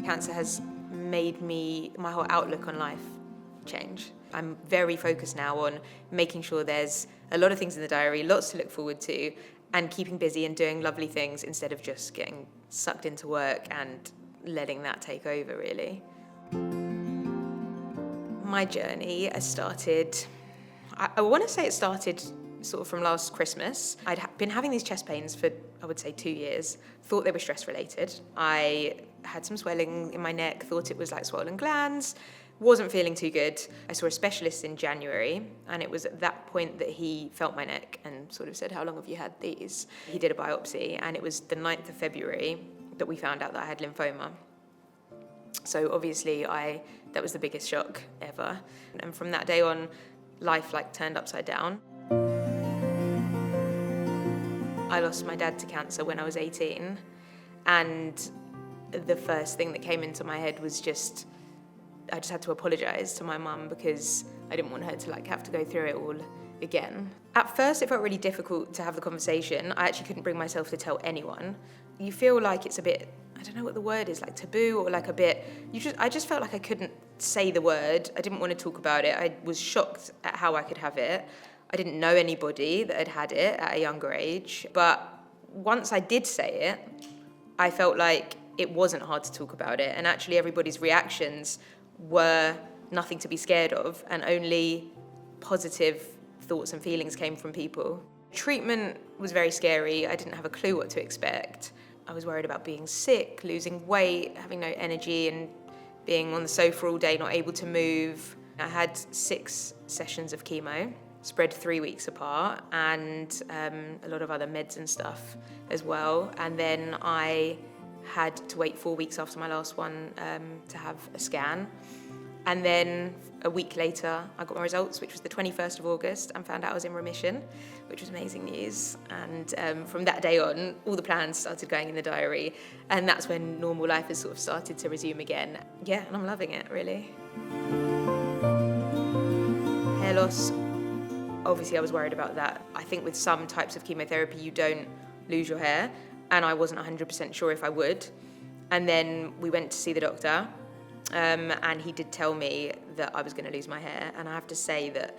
Cancer has made my whole outlook on life change. I'm very focused now on making sure there's a lot of things in the diary, lots to look forward to, and keeping busy and doing lovely things instead of just getting sucked into work and letting that take over, really. My journey started, I want to say it started sort of from last Christmas. I'd been having these chest pains for, I would say, 2 years, thought they were stress related. I had some swelling in my neck, thought it was like swollen glands, wasn't feeling too good. I saw a specialist in January, and it was at that point that he felt my neck and sort of said, "How long have you had these?" He did a biopsy, and it was the 9th of February that we found out that I had lymphoma. So obviously that was the biggest shock ever. And from that day on, life turned upside down. I lost my dad to cancer when I was 18, and the first thing that came into my head was I just had to apologise to my mum because I didn't want her to have to go through it all again. At first it felt really difficult to have the conversation. I actually couldn't bring myself to tell anyone. You feel like it's a bit, I don't know what the word is, taboo, or a bit, I just felt like I couldn't say the word. I didn't want to talk about it. I was shocked at how I could have it. I didn't know anybody that had had it at a younger age. But once I did say it, I felt like it wasn't hard to talk about it. And actually everybody's reactions were nothing to be scared of, and only positive thoughts and feelings came from people. Treatment was very scary. I didn't have a clue what to expect. I was worried about being sick, losing weight, having no energy, and being on the sofa all day, not able to move. I had 6 sessions of chemo, spread 3 weeks apart, and a lot of other meds and stuff as well. And then I had to wait 4 weeks after my last one to have a scan. And then a week later, I got my results, which was the 21st of August, and found out I was in remission, which was amazing news. And from that day on, all the plans started going in the diary, and that's when normal life has sort of started to resume again. Yeah, and I'm loving it, really. Hair loss, obviously I was worried about that. I think with some types of chemotherapy, you don't lose your hair, and I wasn't 100% sure if I would. And then we went to see the doctor, and he did tell me that I was going to lose my hair. And I have to say that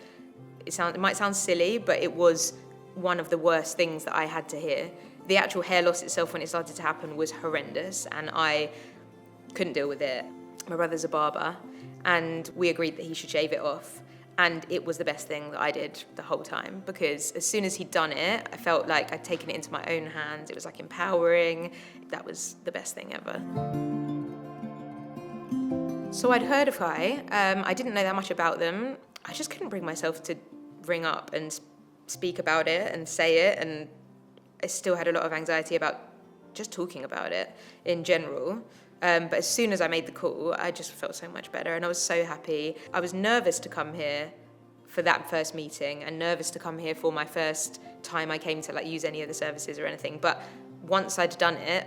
it might sound silly, but it was one of the worst things that I had to hear. The actual hair loss itself, when it started to happen, was horrendous, and I couldn't deal with it. My brother's a barber, and we agreed that he should shave it off. And it was the best thing that I did the whole time, because as soon as he'd done it, I felt like I'd taken it into my own hands. It was empowering. That was the best thing ever. So I'd heard of Kai. I didn't know that much about them. I just couldn't bring myself to ring up and speak about it and say it. And I still had a lot of anxiety about just talking about it in general. But as soon as I made the call, I just felt so much better, and I was so happy. I was nervous to come here for that first meeting, and nervous to come here for my first time I came to use any of the services or anything. But once I'd done it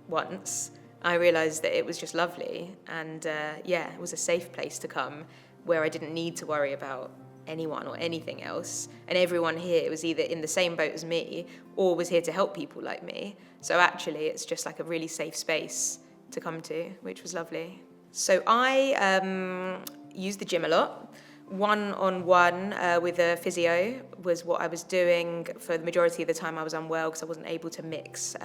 once, I realised that it was just lovely, and it was a safe place to come where I didn't need to worry about anyone or anything else. And everyone here was either in the same boat as me or was here to help people like me. So actually, it's just a really safe space to come to, which was lovely. So I used the gym a lot. One-on-one with a physio was what I was doing for the majority of the time I was unwell, because I wasn't able to mix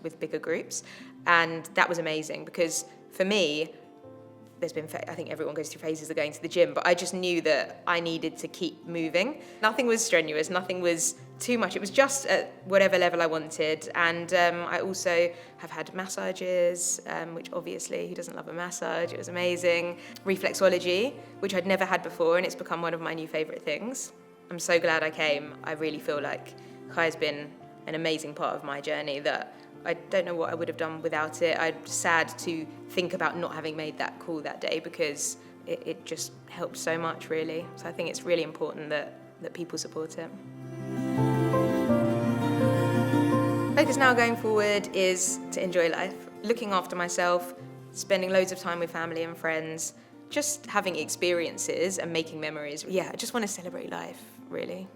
with bigger groups. And that was amazing, because for me, I think everyone goes through phases of going to the gym, but I just knew that I needed to keep moving. Nothing was strenuous, nothing was too much. It was just at whatever level I wanted. And I also have had massages, which obviously, who doesn't love a massage? It was amazing. Reflexology, which I'd never had before, and it's become one of my new favourite things. I'm so glad I came. I really feel like Kai has been an amazing part of my journey that I don't know what I would have done without it. I'm sad to think about not having made that call that day, because it just helped so much, really. So I think it's really important that people support it. Focus now going forward is to enjoy life, looking after myself, spending loads of time with family and friends, just having experiences and making memories. Yeah, I just want to celebrate life, really.